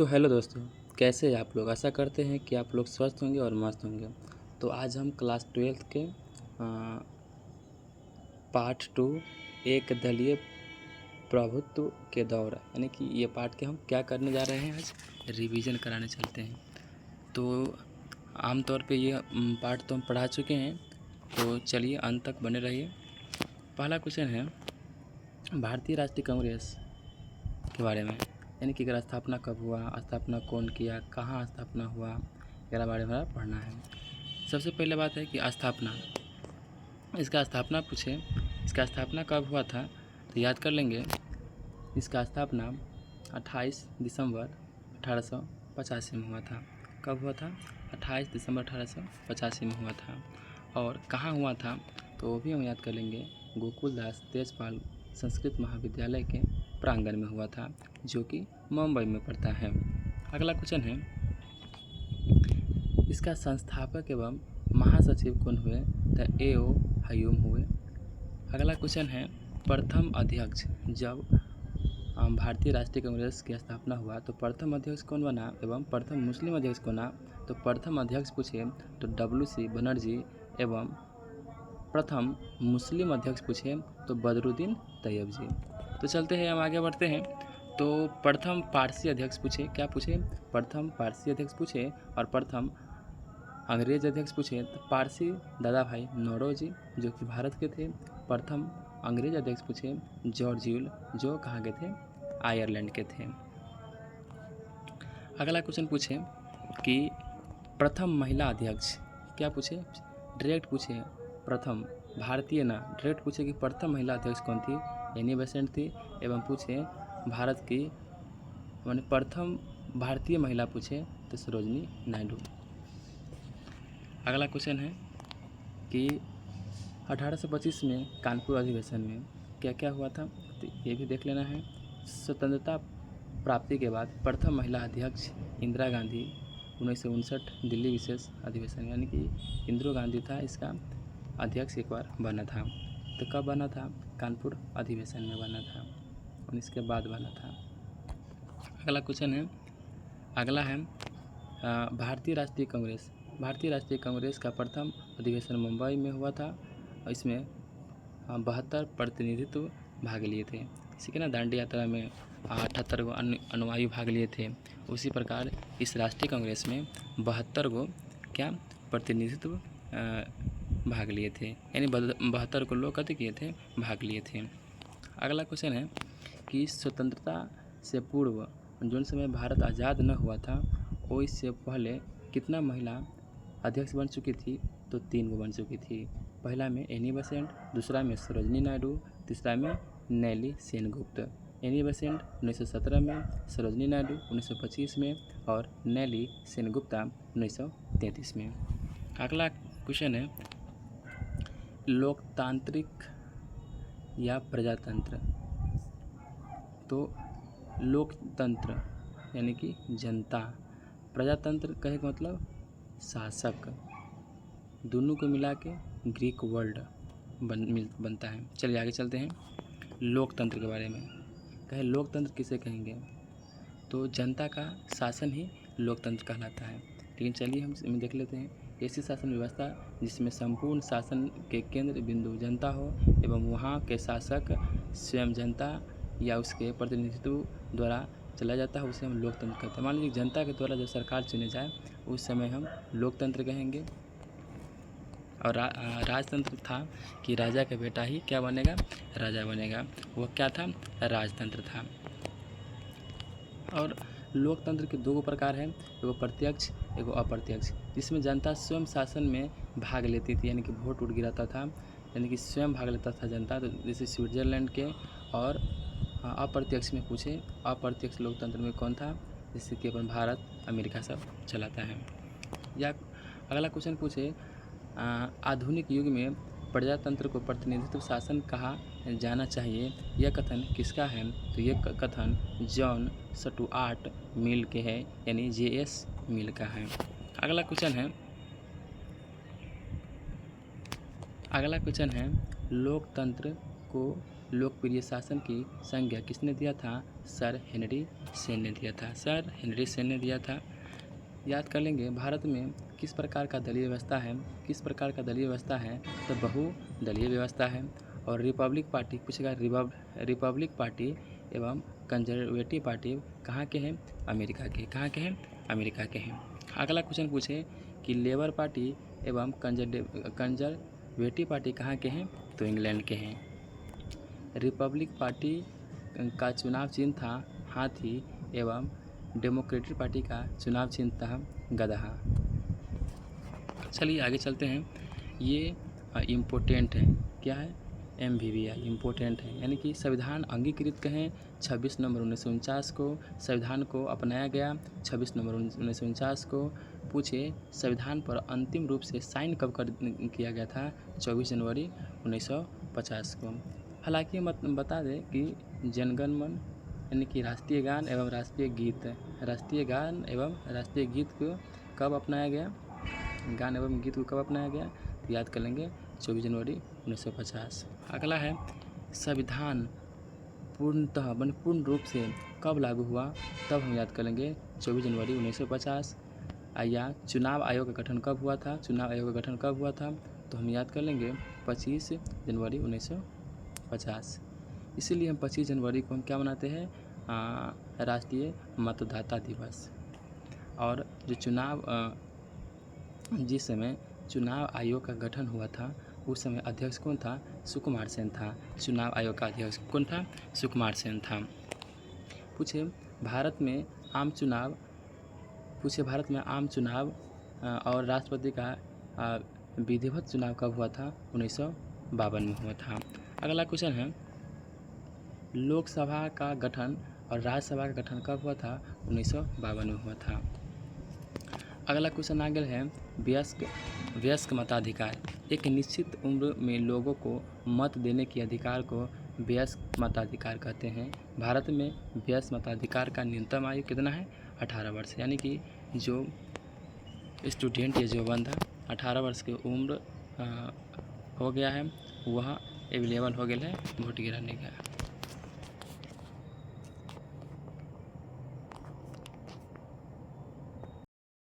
तो हेलो दोस्तों, कैसे हैं आप लोग। आशा करते हैं कि आप लोग स्वस्थ होंगे और मस्त होंगे। तो आज हम क्लास 12th के पार्ट 2 एक दलीय प्रभुत्व के दौर यानी कि ये पार्ट के हम क्या करने जा रहे हैं, आज रिवीजन कराने चलते हैं। तो आमतौर पे ये पार्ट तो हम पढ़ा चुके हैं, तो चलिए अंत तक बने रहिए। पहला क्वेश्चन है भारतीय राष्ट्रीय कांग्रेस के बारे में, यानी कि इसका स्थापना कब हुआ, स्थापना कौन किया, कहाँ स्थापना हुआ, इसके बारे में पढ़ना है। सबसे पहले बात है कि स्थापना, इसका स्थापना पूछे, इसका स्थापना कब हुआ था तो याद कर लेंगे। इसका स्थापना 28 दिसंबर 1885 में हुआ था। कब हुआ था? 28 दिसंबर 1885 में हुआ था। और कहाँ हुआ था तो वो भी हम याद कर लेंगे, गोकुलदास तेजपाल संस्कृत महाविद्यालय के प्रांगण में हुआ था, जो कि मुंबई में पड़ता है। अगला क्वेश्चन है इसका संस्थापक एवं महासचिव कौन हुए तो A.O. हयूम हुए। अगला क्वेश्चन है प्रथम अध्यक्ष, जब भारतीय राष्ट्रीय कांग्रेस की स्थापना हुआ तो प्रथम अध्यक्ष कौन बना एवं प्रथम मुस्लिम अध्यक्ष कौन बना। तो प्रथम अध्यक्ष पूछे तो W.C. बनर्जी एवं प्रथम मुस्लिम अध्यक्ष पूछे तो बदरुद्दीन तैयब जी। तो चलते हैं, हम आगे बढ़ते हैं। तो प्रथम पारसी अध्यक्ष पूछे, क्या पूछे? प्रथम पारसी अध्यक्ष पूछे और प्रथम अंग्रेज अध्यक्ष पूछे तो पारसी दादा भाई नौरोजी, जो कि भारत के थे। प्रथम अंग्रेज अध्यक्ष पूछे जॉर्ज यूल, जो कहाँ के थे? आयरलैंड के थे। अगला क्वेश्चन पूछे कि प्रथम महिला अध्यक्ष, क्या पूछे? डायरेक्ट पूछे प्रथम भारतीय ना, डायरेक्ट पूछे कि प्रथम महिला अध्यक्ष कौन थी, एनी बेसेंट थी। एवं पूछे भारत की माने प्रथम भारतीय महिला पूछे तो सरोजनी नायडू। अगला क्वेश्चन है कि 1825 में कानपुर अधिवेशन में क्या क्या हुआ था, तो ये भी देख लेना है। स्वतंत्रता प्राप्ति के बाद प्रथम महिला अध्यक्ष इंदिरा गांधी 1959 दिल्ली विशेष अधिवेशन, यानी कि इंदिरा गांधी था इसका अध्यक्ष एक बार बना था। तो कब बना था? कानपुर अधिवेशन में बना था और इसके बाद बना था। अगला क्वेश्चन है, अगला है भारतीय राष्ट्रीय कांग्रेस। भारतीय राष्ट्रीय कांग्रेस का प्रथम अधिवेशन मुंबई में हुआ था और इसमें 72 प्रतिनिधित्व भाग लिए थे। इसी के ना दांडी यात्रा में 78 गो अनुयायी भाग लिए थे। उसी प्रकार इस राष्ट्रीय कांग्रेस में 72 गो क्या प्रतिनिधित्व भाग लिए थे, यानी 72 को लोग कथी किए थे? भाग लिए थे। अगला क्वेश्चन है कि स्वतंत्रता से पूर्व जो समय भारत आज़ाद न हुआ था वो इससे पहले कितना महिला अध्यक्ष बन चुकी थी? तो 3 गो बन चुकी थी। पहला में एनी बेसेंट, दूसरा में सरोजनी नायडू, तीसरा में नेली सेनगुप्त। एनी बेसेंट 1917 में, सरोजनी नायडू 1925 में और नेली सेनगुप्ता 1933 में। अगला क्वेश्चन है लोकतांत्रिक या प्रजातंत्र। तो लोकतंत्र यानी कि जनता, प्रजातंत्र कहे का मतलब शासक, दोनों को मिला के ग्रीक वर्ड बनता है। चलिए आगे चलते हैं लोकतंत्र के बारे में। कहे लोकतंत्र किसे कहेंगे? तो जनता का शासन ही लोकतंत्र कहलाता है। लेकिन चलिए हम देख लेते हैं ऐसी शासन व्यवस्था जिसमें संपूर्ण शासन के केंद्र बिंदु जनता हो एवं वहाँ के शासक स्वयं जनता या उसके प्रतिनिधित्व द्वारा चला जाता है, उसे हम लोकतंत्र कहते हैं। मान लीजिए जनता के द्वारा जब सरकार चुने जाए उस समय हम लोकतंत्र कहेंगे। और राजतंत्र था कि राजा का बेटा ही क्या बनेगा? राजा बनेगा। वो क्या था? राजतंत्र था। और लोकतंत्र के 2 प्रकार हैं, एगो प्रत्यक्ष एगो अप्रत्यक्ष, जिसमें जनता स्वयं शासन में भाग लेती थी, यानी कि वोट उठ गिराता था, यानी कि स्वयं भाग लेता था जनता। तो जैसे स्विट्जरलैंड के। और अप्रत्यक्ष में पूछे अप्रत्यक्ष लोकतंत्र में कौन था? जैसे कि अपन भारत अमेरिका सब चलाता है। या अगला क्वेश्चन पूछे आधुनिक युग में प्रजातंत्र को प्रतिनिधित्व शासन कहा जाना चाहिए, यह कथन किसका है? तो यह कथन जॉन स्टुअर्ट मिल के है, यानी J.S. मिल का है। अगला क्वेश्चन है लोकतंत्र को लोकप्रिय शासन की संज्ञा किसने दिया था? सर हेनरी सेन ने दिया था। सर हेनरी सेन ने दिया था। याद कर लेंगे भारत में किस प्रकार का दलीय व्यवस्था है? किस प्रकार का दलीय व्यवस्था है? तो बहुदलीय व्यवस्था है। और रिपब्लिक पार्टी पूछेगा, रिपब्लिक पार्टी एवं कंजर्वेटिव पार्टी कहाँ के हैं? अमेरिका के। कहाँ के हैं? अमेरिका के हैं। अगला क्वेश्चन पूछे कि लेबर पार्टी एवं कंजर्वेटिव पार्टी कहाँ के हैं? तो इंग्लैंड के हैं। रिपब्लिक पार्टी का चुनाव चिन्ह था हाथी एवं डेमोक्रेटिक पार्टी का चुनाव चिन्ह था गधा। चलिए आगे चलते हैं। ये इम्पोर्टेंट है। क्या है? MVVI इम्पोर्टेंट है, यानी कि संविधान अंगीकृत कहें 26 नवंबर 1949 को संविधान को अपनाया गया। 26 नवंबर 1949 को। पूछे संविधान पर अंतिम रूप से साइन कब किया गया था? 24 जनवरी 1950 को। हालांकि बता दें कि जनगण मन यानी कि राष्ट्रीय गान एवं राष्ट्रीय गीत को कब अपनाया गया? गान एवं गीत को कब अपनाया गया? तो याद कर लेंगे 24 जनवरी 1950। अगला है संविधान पूर्ण रूप से कब लागू हुआ? तब हम याद कर लेंगे 24 जनवरी 1950। या चुनाव आयोग का गठन कब हुआ था? चुनाव आयोग का गठन कब हुआ था? तो हम याद कर लेंगे 25 जनवरी 1950। इसीलिए हम 25 जनवरी को हम क्या मनाते हैं? राष्ट्रीय मतदाता दिवस। और जो जिस समय चुनाव आयोग का गठन हुआ था उस समय अध्यक्ष कौन था? सुकुमार सेन था। चुनाव आयोग का अध्यक्ष कौन था? सुकुमार सेन था। पूछे भारत में आम चुनाव और राष्ट्रपति का विधिवत चुनाव कब हुआ था? 1952 में हुआ था। अगला क्वेश्चन है लोकसभा का गठन और राज्यसभा का गठन कब हुआ था? 1952 में हुआ था। अगला क्वेश्चन आगे है वयस्क मताधिकार। एक निश्चित उम्र में लोगों को मत देने के अधिकार को वयस्क मताधिकार कहते हैं। भारत में वयस्क मताधिकार का न्यूनतम आयु कितना है? 18 वर्ष। यानी कि जो स्टूडेंट या जो बंदा 18 वर्ष की उम्र हो गया है वह अवेलेबल हो गया है वोट गिराने का।